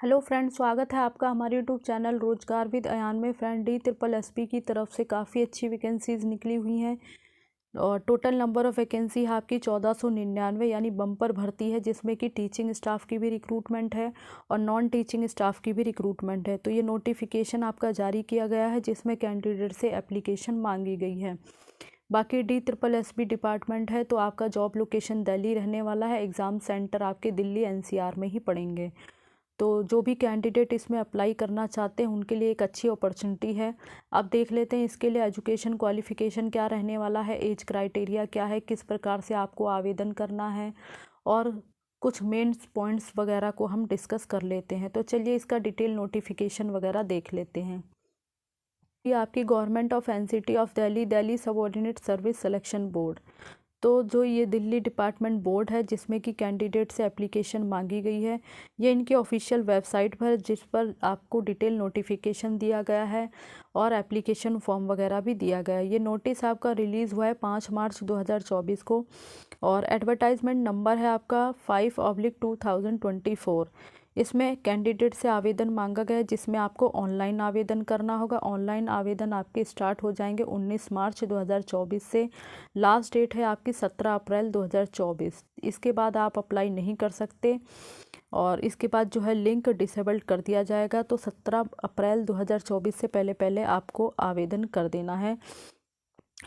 Hello friend, स्वागत है आपका हमारे यूट्यूब चैनल रोजगार विद अयान में। फ्रेंड, DSSB की तरफ से काफ़ी अच्छी वैकेंसीज़ निकली हुई हैं और टोटल नंबर ऑफ़ वैकेंसी है आपकी 1499, यानी बम्पर भर्ती है, जिसमें कि टीचिंग स्टाफ की भी रिक्रूटमेंट है और नॉन टीचिंग स्टाफ की भी रिक्रूटमेंट है। तो ये नोटिफिकेशन आपका जारी किया गया है जिसमें कैंडिडेट से एप्लीकेशन मांगी गई है। बाकी DSSB डिपार्टमेंट है तो आपका जॉब लोकेशन दिल्ली रहने वाला है। एग्ज़ाम सेंटर आपके दिल्ली NCR में ही पड़ेंगे। तो जो भी कैंडिडेट इसमें अप्लाई करना चाहते हैं उनके लिए एक अच्छी अपॉर्चुनिटी है। अब देख लेते हैं इसके लिए एजुकेशन क्वालिफ़िकेशन क्या रहने वाला है, एज क्राइटेरिया क्या है, किस प्रकार से आपको आवेदन करना है और कुछ मेन पॉइंट्स वगैरह को हम डिस्कस कर लेते हैं। तो चलिए इसका डिटेल नोटिफिकेशन वगैरह देख लेते हैं। ये आपकी government of NCT of Delhi, Delhi subordinate service selection board. तो जो ये दिल्ली डिपार्टमेंट बोर्ड है जिसमें कि कैंडिडेट से एप्लीकेशन मांगी गई है, ये इनके ऑफिशियल वेबसाइट पर जिस पर आपको डिटेल नोटिफिकेशन दिया गया है और एप्लीकेशन फॉर्म वगैरह भी दिया गया है। ये नोटिस आपका रिलीज़ हुआ है 5 मार्च 2024 को और एडवर्टाइजमेंट नंबर है आपका 5/2024। इसमें कैंडिडेट से आवेदन मांगा गया है जिसमें आपको ऑनलाइन आवेदन करना होगा। ऑनलाइन आवेदन आपके स्टार्ट हो जाएंगे 19 मार्च 2024 से। लास्ट डेट है आपकी 17 अप्रैल 2024। इसके बाद आप अप्लाई नहीं कर सकते और इसके बाद जो है लिंक डिसेबल्ड कर दिया जाएगा। तो 17 अप्रैल 2024 से पहले पहले आपको आवेदन कर देना है।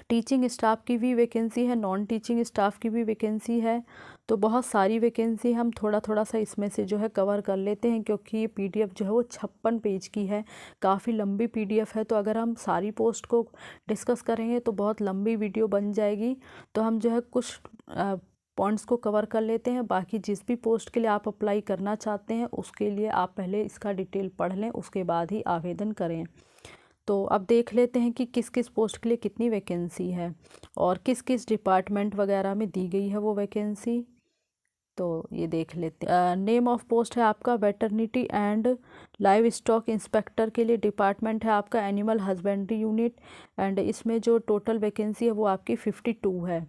टीचिंग स्टाफ की भी वैकेंसी है, नॉन टीचिंग स्टाफ की भी वैकेंसी है। तो बहुत सारी वैकेंसी, हम थोड़ा थोड़ा सा इसमें से जो है कवर कर लेते हैं क्योंकि ये PDF जो है वो 56 पेज की है, काफ़ी लंबी PDF है। तो अगर हम सारी पोस्ट को डिस्कस करेंगे तो बहुत लंबी वीडियो बन जाएगी। तो हम जो है कुछ पॉइंट्स को कवर कर लेते हैं। बाकी जिस भी पोस्ट के लिए आप अप्लाई करना चाहते हैं उसके लिए आप पहले इसका डिटेल पढ़ लें, उसके बाद ही आवेदन करें। तो अब देख लेते हैं कि किस किस पोस्ट के लिए कितनी वैकेंसी है और किस किस डिपार्टमेंट वगैरह में दी गई है वो वैकेंसी। तो ये देख लेते हैं। नेम ऑफ पोस्ट है आपका veterinary and live stock inspector के लिए। डिपार्टमेंट है आपका एनिमल हस्बेंड्री यूनिट एंड इसमें जो टोटल वैकेंसी है वो आपकी 52 है।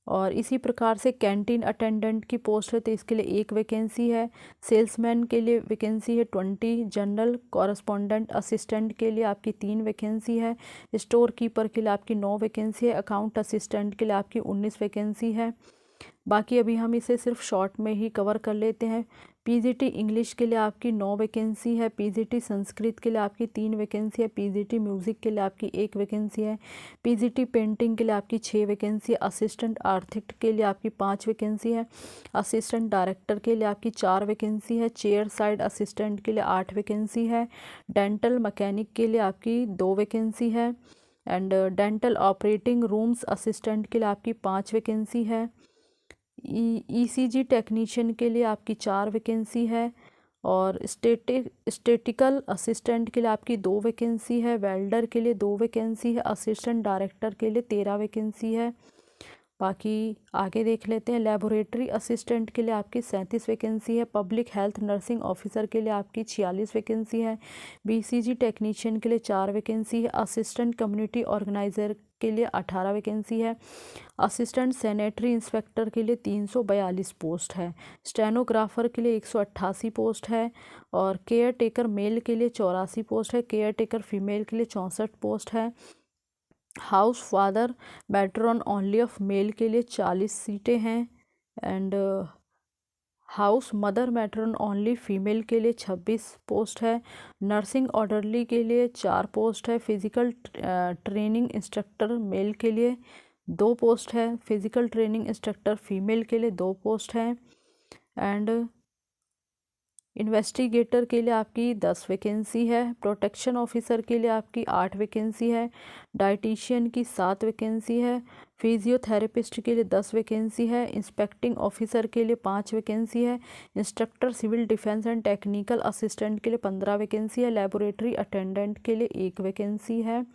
और इसी प्रकार से कैंटीन अटेंडेंट की पोस्ट है तो इसके लिए एक वैकेंसी है। सेल्समैन के लिए वैकेंसी है 20। जनरल कॉरेस्पॉन्डेंट असिस्टेंट के लिए आपकी 3 वैकेंसी है। स्टोर कीपर के लिए आपकी 9 वैकेंसी है। अकाउंट असिस्टेंट के लिए आपकी 19 वैकेंसी है। बाकी अभी हम इसे सिर्फ शॉर्ट में ही कवर कर लेते हैं। PGT इंग्लिश के लिए आपकी 9 वैकेंसी है। PGT संस्कृत के लिए आपकी 3 वैकेंसी है। PGT म्यूज़िक के लिए आपकी 1 वैकेंसी है। PGT पेंटिंग के लिए आपकी 6 वैकेंसी है। असिस्टेंट आर्किटेक्ट के लिए आपकी 5 वैकेंसी है। असिस्टेंट डायरेक्टर के लिए आपकी 4 वैकेंसी है। चेयर साइड असिस्टेंट के लिए 8 वैकेंसी है। डेंटल मैकेनिक के लिए आपकी 2 वैकेंसी है and dental operating rooms assistant के लिए आपकी 5 वैकेंसी है। ECG टेक्नीशियन के लिए आपकी 4 वैकेंसी है और स्टेटिकल असिस्टेंट के लिए आपकी 2 वैकेंसी है। वेल्डर के लिए 2 वैकेंसी है। असिस्टेंट डायरेक्टर के लिए 13 वैकेंसी है। बाकी आगे देख लेते हैं। लेबोरेटरी असिस्टेंट के लिए आपकी 37 वैकेंसी है। पब्लिक हेल्थ नर्सिंग ऑफिसर के लिए आपकी 46 वैकेंसी है। BCG टेक्नीशियन के लिए 4 वैकेंसी है। असिस्टेंट कम्युनिटी ऑर्गेनाइज़र के लिए 18 वैकेंसी है। असिस्टेंट सैनिटरी इंस्पेक्टर के लिए 342 पोस्ट है। स्टेनोग्राफर के लिए 188 पोस्ट है और केयर टेकर मेल के लिए 84 पोस्ट है। केयर टेकर फीमेल के लिए 64 पोस्ट है। House father matron only of male के लिए 40 सीटें हैं and house mother matron only female के लिए 26 पोस्ट है। नर्सिंग ऑर्डरली के लिए 4 पोस्ट है। फिज़िकल ट्रेनिंग इंस्ट्रक्टर मेल के लिए 2 पोस्ट है। फिज़िकल ट्रेनिंग इंस्ट्रक्टर फीमेल के लिए 2 पोस्ट है एंड इन्वेस्टिगेटर के लिए आपकी 10 वैकेंसी है। प्रोटेक्शन ऑफिसर के लिए आपकी 8 वैकेंसी है। डाइटिशियन की 7 वैकेंसी है। फिजियोथेरेपिस्ट के लिए 10 वैकेंसी है। इंस्पेक्टिंग ऑफिसर के लिए 5 वैकेंसी है। Instructor civil defence and technical assistant के लिए 15 वैकेंसी है। लेबोरेटरी अटेंडेंट के लिए 1 वैकेंसी है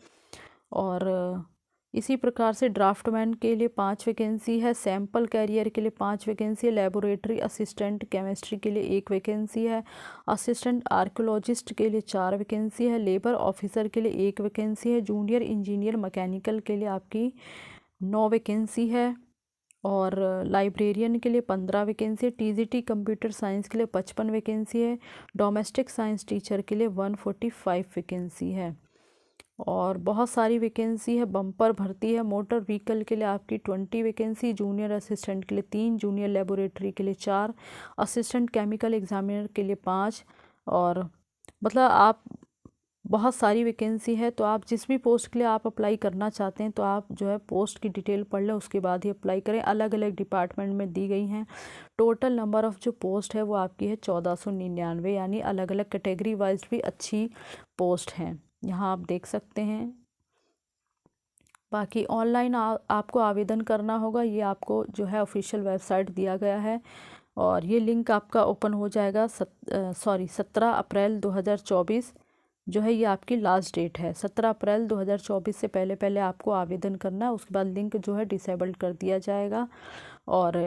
और इसी प्रकार से ड्राफ्टमैन के लिए 5 वैकेंसी है। सैंपल कैरियर के लिए 5 वैकेंसी है। लेबोरेटरी असिस्टेंट केमिस्ट्री के लिए 1 वैकेंसी है। असिस्टेंट आर्कियोलॉजिस्ट के लिए 4 वैकेंसी है। लेबर ऑफिसर के लिए 1 वैकेंसी है। जूनियर इंजीनियर मैकेनिकल के लिए आपकी 9 वैकेंसी है और लाइब्रेरियन के लिए 15 वैकेंसी है। टीजीटी कंप्यूटर साइंस के लिए 55 वैकेंसी है। डोमेस्टिक साइंस टीचर के लिए 145 वैकेंसी है। और बहुत सारी वैकेंसी है, बम्पर भर्ती है। मोटर व्हीकल के लिए आपकी 20 वैकेंसी, जूनियर असिस्टेंट के लिए 3, जूनियर लेबोरेटरी के लिए 4, असिस्टेंट केमिकल एग्जामिनर के लिए 5। और मतलब आप बहुत सारी वैकेंसी है, तो आप जिस भी पोस्ट के लिए आप अप्लाई करना चाहते हैं तो आप जो है पोस्ट की डिटेल पढ़ लें, उसके बाद ही अप्लाई करें। अलग अलग डिपार्टमेंट में दी गई हैं। टोटल नंबर ऑफ़ जो पोस्ट है वो आपकी है 1499, यानी अलग अलग कैटेगरी वाइज भी अच्छी पोस्ट हैं, यहाँ आप देख सकते हैं। बाकी ऑनलाइन आपको आवेदन करना होगा, ये आपको जो है ऑफिशियल वेबसाइट दिया गया है, और ये लिंक आपका ओपन हो जाएगा 17 अप्रैल 2024 जो है, ये आपकी लास्ट डेट है। 17 अप्रैल 2024 से पहले पहले आपको आवेदन करना है, उसके बाद लिंक जो है डिसेबल्ड कर दिया जाएगा। और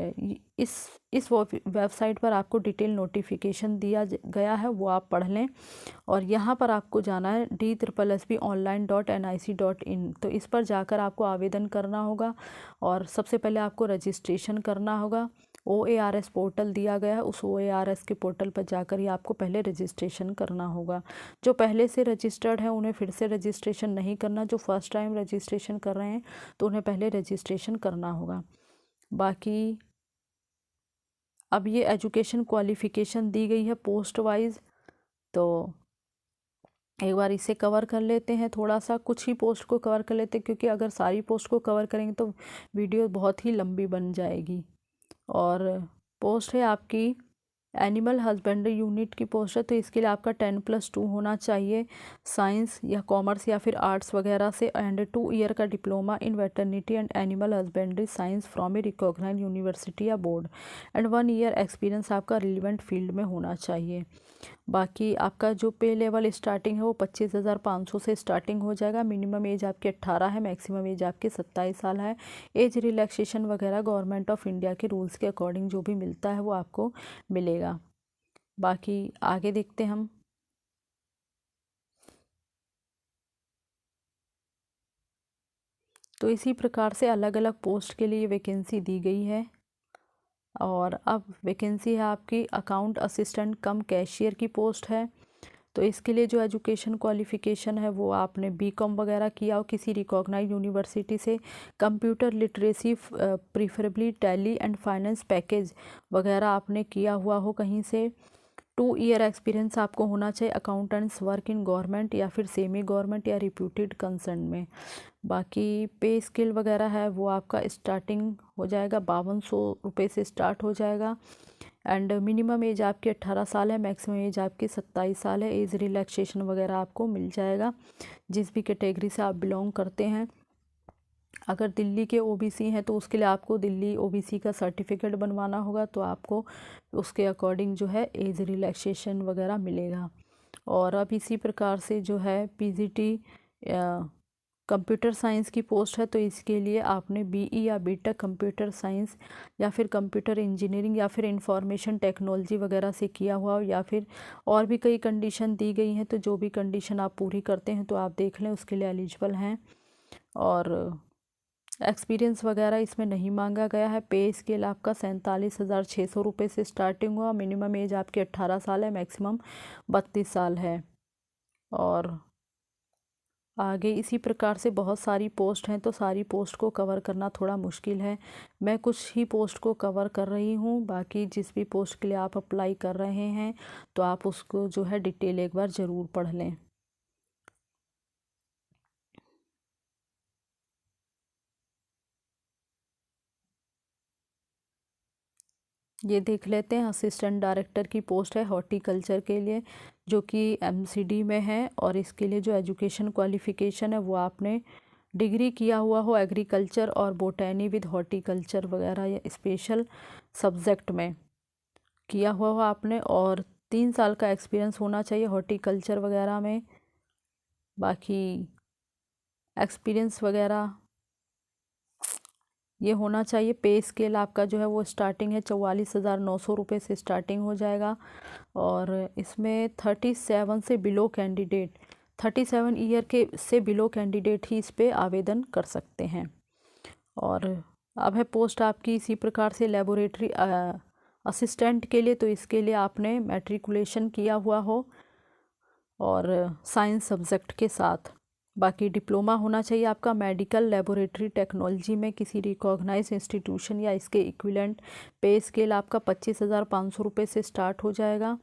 इस वेबसाइट पर आपको डिटेल नोटिफिकेशन दिया गया है, वो आप पढ़ लें। और यहाँ पर आपको जाना है DSSBonline.nic.in, तो इस पर जाकर आपको आवेदन करना होगा। और सबसे पहले आपको रजिस्ट्रेशन करना होगा। OARS पोर्टल दिया गया है, उस OARS के पोर्टल पर जाकर ही आपको पहले रजिस्ट्रेशन करना होगा। जो पहले से रजिस्टर्ड हैं उन्हें फिर से रजिस्ट्रेशन नहीं करना, जो फर्स्ट टाइम रजिस्ट्रेशन कर रहे हैं तो उन्हें पहले रजिस्ट्रेशन करना होगा। बाकी अब ये एजुकेशन क्वालिफ़िकेशन दी गई है पोस्ट वाइज, तो एक बार इसे कवर कर लेते हैं। थोड़ा सा कुछ ही पोस्ट को कवर कर लेते हैं, क्योंकि अगर सारी पोस्ट को कवर करेंगे तो वीडियो बहुत ही लंबी बन जाएगी। और पोस्ट है आपकी एनिमल हस्बेंड्री यूनिट की पोस्ट है, तो इसके लिए आपका 10+2 होना चाहिए, साइंस या कॉमर्स या फिर आर्ट्स वगैरह से, एंड 2 ईयर का diploma in veterinary and animal husbandry science from a recognised university या बोर्ड, एंड 1 ईयर एक्सपीरियंस आपका रिलेवेंट फील्ड में होना चाहिए। बाकी आपका जो पे लेवल स्टार्टिंग है वो 25,500 से स्टार्टिंग हो जाएगा। मिनिमम एज आपकी 18 है, मैक्सिमम एज आपकी 27 साल है। एज रिलैक्सेशन वगैरह गवर्नमेंट ऑफ इंडिया के रूल्स के अकॉर्डिंग जो भी मिलता है वो आपको मिलेगा। बाकी आगे देखते हम। तो इसी प्रकार से अलग अलग पोस्ट के लिए वैकेंसी दी गई है। और अब वैकेंसी है आपकी अकाउंट असिस्टेंट कम कैशियर की पोस्ट है। तो इसके लिए जो एजुकेशन क्वालिफ़िकेशन है वो आपने बीकॉम वगैरह किया हो किसी रिकॉग्नाइज यूनिवर्सिटी से, computer literacy preferably tally and finance package वगैरह आपने किया हुआ हो कहीं से। 2 ईयर एक्सपीरियंस आपको होना चाहिए अकाउंटेंट्स वर्क इन गवर्नमेंट या फिर सेमी गवर्नमेंट या रिप्यूटेड कंसर्न में। बाकी पे स्केल वगैरह है वो आपका स्टार्टिंग हो जाएगा 5200 रुपये से स्टार्ट हो जाएगा। एंड मिनिमम एज आपकी 18 साल है, मैक्सिमम एज आपकी 27 साल है। एज रिलैक्सेशन वगैरह आपको मिल जाएगा जिस भी कैटेगरी से आप बिलोंग करते हैं। अगर दिल्ली के ओबीसी हैं तो उसके लिए आपको दिल्ली ओबीसी का सर्टिफिकेट बनवाना होगा, तो आपको उसके अकॉर्डिंग जो है एज रिलैक्सेशन वगैरह मिलेगा। और अब इसी प्रकार से जो है पीजीटी कंप्यूटर साइंस की पोस्ट है, तो इसके लिए आपने बीई या बीटेक कंप्यूटर साइंस या फिर कंप्यूटर इंजीनियरिंग या फिर इंफॉर्मेशन टेक्नोलॉजी वगैरह से किया हुआ हो, या फिर और भी कई कंडीशन दी गई हैं, तो जो भी कंडीशन आप पूरी करते हैं तो आप देख लें, उसके लिए एलिजिबल हैं। और एक्सपीरियंस वगैरह इसमें नहीं मांगा गया है। पे स्केल आपका 47,600 रुपये से स्टार्टिंग हुआ। मिनिमम एज आपकी 18 साल है, मैक्सिमम 32 साल है। और आगे इसी प्रकार से बहुत सारी पोस्ट हैं, तो सारी पोस्ट को कवर करना थोड़ा मुश्किल है। मैं कुछ ही पोस्ट को कवर कर रही हूँ, बाकी जिस भी पोस्ट के लिए आप अप्लाई कर रहे हैं तो आप उसको जो है डिटेल एक बार ज़रूर पढ़ लें। ये देख लेते हैं, असिस्टेंट डायरेक्टर की पोस्ट है हॉर्टिकल्चर के लिए, जो कि एमसीडी में है। और इसके लिए जो एजुकेशन क्वालिफ़िकेशन है वो आपने डिग्री किया हुआ हो एग्रीकल्चर और बोटैनी विद हॉर्टिकल्चर वगैरह या स्पेशल सब्जेक्ट में किया हुआ हो आपने, और 3 साल का एक्सपीरियंस होना चाहिए हॉर्टिकल्चर वगैरह में। बाकी एक्सपीरियंस वगैरह ये होना चाहिए। पे स्केल आपका जो है वो स्टार्टिंग है 44,900 रुपये से स्टार्टिंग हो जाएगा। और इसमें 37 से बिलो कैंडिडेट, 37 ईयर के से बिलो कैंडिडेट ही इस पर आवेदन कर सकते हैं। और अब है पोस्ट आपकी इसी प्रकार से लेबोरेटरी असिस्टेंट के लिए, तो इसके लिए आपने मैट्रिकुलेशन किया हुआ हो और साइंस सब्जेक्ट के साथ। बाकी डिप्लोमा होना चाहिए आपका मेडिकल लेबोरेटरी टेक्नोलॉजी में किसी रिकॉग्नाइज इंस्टीट्यूशन या इसके इक्विवेलेंट। पे स्केल आपका 25,500 रुपये से स्टार्ट हो जाएगा।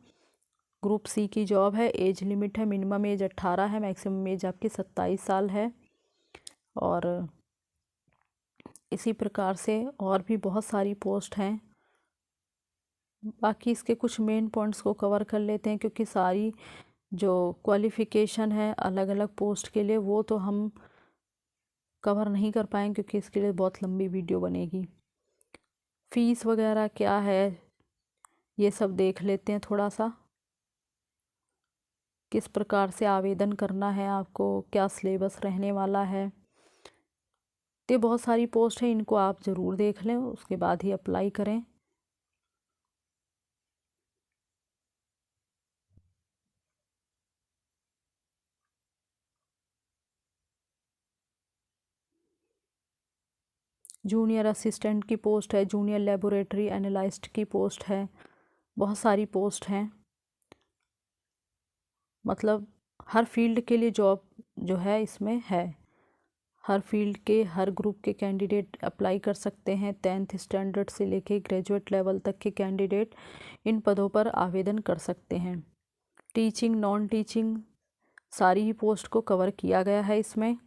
ग्रुप सी की जॉब है। एज लिमिट है, मिनिमम एज 18 है, मैक्सिमम एज आपकी 27 साल है। और इसी प्रकार से और भी बहुत सारी पोस्ट हैं। बाकी इसके कुछ मेन पॉइंट्स को कवर कर लेते हैं, क्योंकि सारी जो क्वालिफ़िकेशन है अलग अलग पोस्ट के लिए वो तो हम कवर नहीं कर पाएंगे, क्योंकि इसके लिए बहुत लंबी वीडियो बनेगी। फ़ीस वगैरह क्या है ये सब देख लेते हैं थोड़ा सा। किस प्रकार से आवेदन करना है आपको, क्या सिलेबस रहने वाला है। तो बहुत सारी पोस्ट हैं, इनको आप ज़रूर देख लें, उसके बाद ही अप्लाई करें। जूनियर असिस्टेंट की पोस्ट है, जूनियर लेबोरेटरी एनालिस्ट की पोस्ट है, बहुत सारी पोस्ट हैं। मतलब हर फील्ड के लिए जॉब जो है इसमें है। हर फील्ड के हर ग्रुप के कैंडिडेट अप्लाई कर सकते हैं। 10th स्टैंडर्ड से लेके ग्रेजुएट लेवल तक के कैंडिडेट इन पदों पर आवेदन कर सकते हैं। टीचिंग नॉन टीचिंग सारी ही पोस्ट को कवर किया गया है इसमें।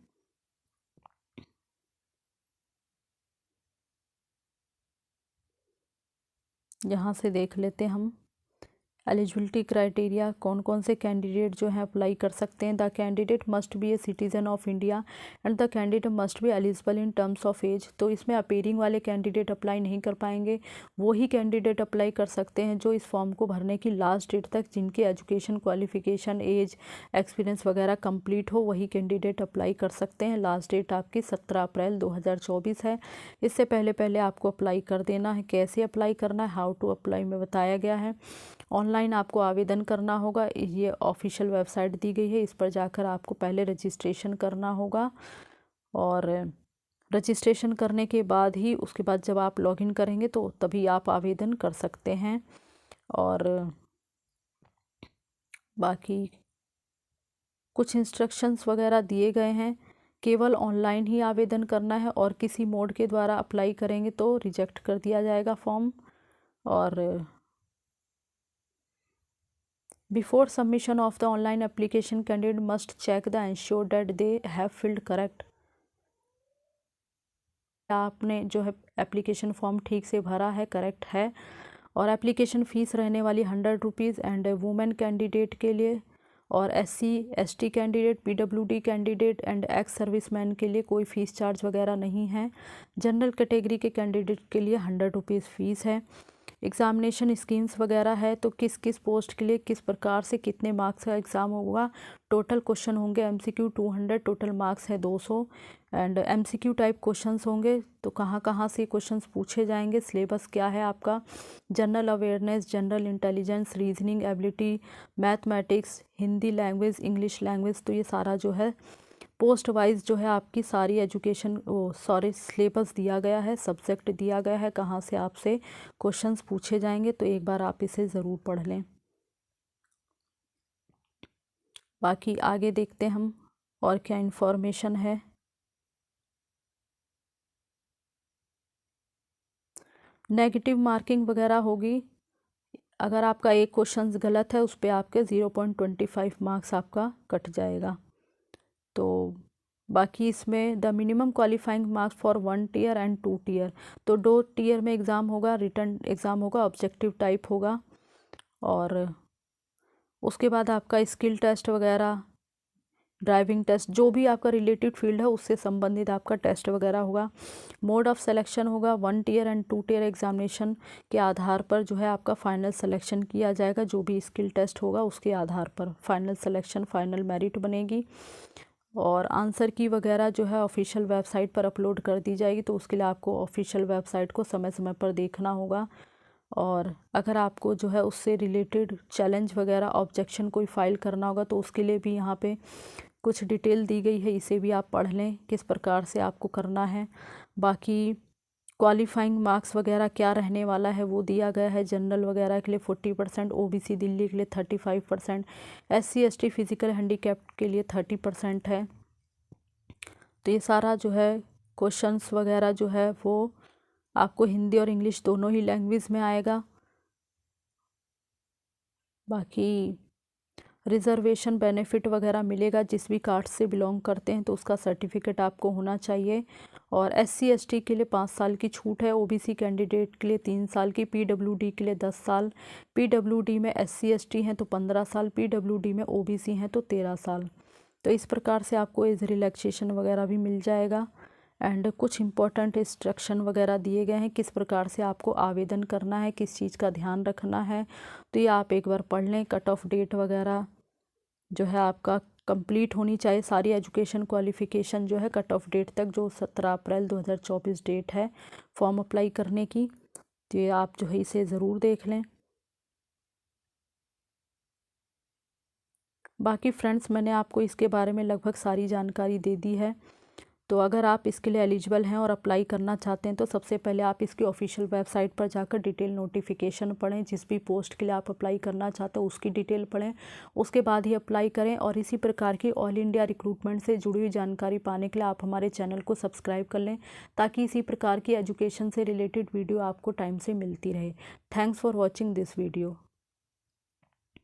यहाँ से देख लेते हैं हम एलिजिबिलिटी क्राइटेरिया, कौन कौन से कैंडिडेट जो हैं अप्लाई कर सकते हैं। The candidate must be a citizen of India and the candidate must be eligible in terms of age. तो इसमें अपीयरिंग वाले कैंडिडेट अप्लाई नहीं कर पाएंगे। वो ही कैंडिडेट अप्लाई कर सकते हैं जो इस फॉर्म को भरने की लास्ट डेट तक जिनके एजुकेशन क्वालिफिकेशन एज एक्सपीरियंस वगैरह कंप्लीट हो, वही कैंडिडेट अप्लाई कर सकते हैं। लास्ट डेट आपकी 17 अप्रैल 2024 है। इससे पहले पहले आपको अप्लाई कर देना है। कैसे अप्लाई करना है, हाउ टू अप्लाई में बताया गया है। ऑनलाइन आपको आवेदन करना होगा। ये ऑफिशियल वेबसाइट दी गई है, इस पर जाकर आपको पहले रजिस्ट्रेशन करना होगा और रजिस्ट्रेशन करने के बाद ही उसके बाद जब आप लॉगिन करेंगे तो तभी आप आवेदन कर सकते हैं। और बाकी कुछ इंस्ट्रक्शंस वगैरह दिए गए हैं। केवल ऑनलाइन ही आवेदन करना है और किसी मोड के द्वारा अप्लाई करेंगे तो रिजेक्ट कर दिया जाएगा फॉर्म। और before submission of the online application, candidate must check the ensure that they have filled correct। आपने जो है एप्लीकेशन फॉर्म ठीक से भरा है, करेक्ट है। और एप्लीकेशन फ़ीस रहने वाली 100 रुपीज़ एंड वुमेन कैंडिडेट के लिए और SC ST candidate, PWD candidate and ex serviceman के लिए कोई फ़ीस चार्ज वगैरह नहीं है। जनरल कैटेगरी के कैंडिडेट के लिए 100 रुपीज़ फ़ीस है। एग्ज़ामिनेशन स्कीम्स वगैरह है, तो किस किस पोस्ट के लिए किस प्रकार से कितने मार्क्स का एग्ज़ाम होगा। टोटल क्वेश्चन होंगे MCQ 200, टोटल मार्क्स है 200 एंड MCQ टाइप क्वेश्चंस होंगे। तो कहाँ कहाँ से क्वेश्चंस पूछे जाएंगे, सिलेबस क्या है आपका, general awareness, general intelligence, reasoning ability, mathematics, Hindi language, English language. तो ये सारा जो है पोस्ट वाइज जो है आपकी सारी एजुकेशन सिलेबस दिया गया है, सब्जेक्ट दिया गया है, कहाँ से आपसे क्वेश्चंस पूछे जाएंगे। तो एक बार आप इसे ज़रूर पढ़ लें। बाकी आगे देखते हैं हम और क्या इन्फॉर्मेशन है। नेगेटिव मार्किंग वगैरह होगी। अगर आपका एक क्वेश्चन गलत है उस पर आपके 0.25 मार्क्स आपका कट जाएगा। तो बाकी इसमें the minimum qualifying marks for 1 tier and 2 tier. तो 2 टीयर में एग्ज़ाम होगा, रिटन एग्ज़ाम होगा, ऑब्जेक्टिव टाइप होगा। और उसके बाद आपका स्किल टेस्ट वगैरह, ड्राइविंग टेस्ट, जो भी आपका रिलेटेड फील्ड है उससे संबंधित आपका टेस्ट वगैरह होगा। मोड ऑफ सिलेक्शन होगा 1 टीयर एंड 2 टीयर एग्जामिनेशन के आधार पर जो है आपका फाइनल सिलेक्शन किया जाएगा। जो भी स्किल टेस्ट होगा उसके आधार पर फाइनल सिलेक्शन, फाइनल मेरिट बनेगी। और आंसर की वगैरह जो है ऑफिशियल वेबसाइट पर अपलोड कर दी जाएगी, तो उसके लिए आपको ऑफिशियल वेबसाइट को समय समय पर देखना होगा। और अगर आपको जो है उससे रिलेटेड चैलेंज वगैरह ऑब्जेक्शन कोई फाइल करना होगा तो उसके लिए भी यहाँ पे कुछ डिटेल दी गई है, इसे भी आप पढ़ लें किस प्रकार से आपको करना है। बाकी क्वालिफाइंग मार्क्स वगैरह क्या रहने वाला है वो दिया गया है। जनरल वगैरह के लिए 40%, ओबीसी दिल्ली के लिए 35%, SC ST फिजिकल हैंडीकैप के लिए 30% है। तो ये सारा जो है क्वेश्चंस वगैरह जो है वो आपको हिंदी और इंग्लिश दोनों ही लैंग्वेज में आएगा। बाकी रिजर्वेशन बेनिफिट वगैरह मिलेगा, जिस भी कास्ट से बिलोंग करते हैं तो उसका सर्टिफिकेट आपको होना चाहिए। और SC ST के लिए 5 साल की छूट है, OBC कैंडिडेट के लिए 3 साल की, PWD के लिए 10 साल, PWD में SC ST हैं तो 15 साल, PWD में OBC हैं तो 13 साल। तो इस प्रकार से आपको एज रिलैक्सेशन वगैरह भी मिल जाएगा। एंड कुछ इंपॉर्टेंट इंस्ट्रक्शन वगैरह दिए गए हैं किस प्रकार से आपको आवेदन करना है, किस चीज़ का ध्यान रखना है। तो ये आप एक बार पढ़ लें। कट ऑफ डेट वगैरह जो है आपका कंप्लीट होनी चाहिए, सारी एजुकेशन क्वालिफ़िकेशन जो है कट ऑफ डेट तक, जो 17 अप्रैल 2024 डेट है फॉर्म अप्लाई करने की। तो ये आप जो है इसे ज़रूर देख लें। बाकी फ्रेंड्स मैंने आपको इसके बारे में लगभग सारी जानकारी दे दी है। तो अगर आप इसके लिए एलिजिबल हैं और अप्लाई करना चाहते हैं तो सबसे पहले आप इसकी ऑफिशियल वेबसाइट पर जाकर डिटेल नोटिफिकेशन पढ़ें, जिस भी पोस्ट के लिए आप अप्लाई करना चाहते हो उसकी डिटेल पढ़ें, उसके बाद ही अप्लाई करें। और इसी प्रकार की ऑल इंडिया रिक्रूटमेंट से जुड़ी हुई जानकारी पाने के लिए आप हमारे चैनल को सब्सक्राइब कर लें, ताकि इसी प्रकार की एजुकेशन से रिलेटेड वीडियो आपको टाइम से मिलती रहे। Thanks for watching this video.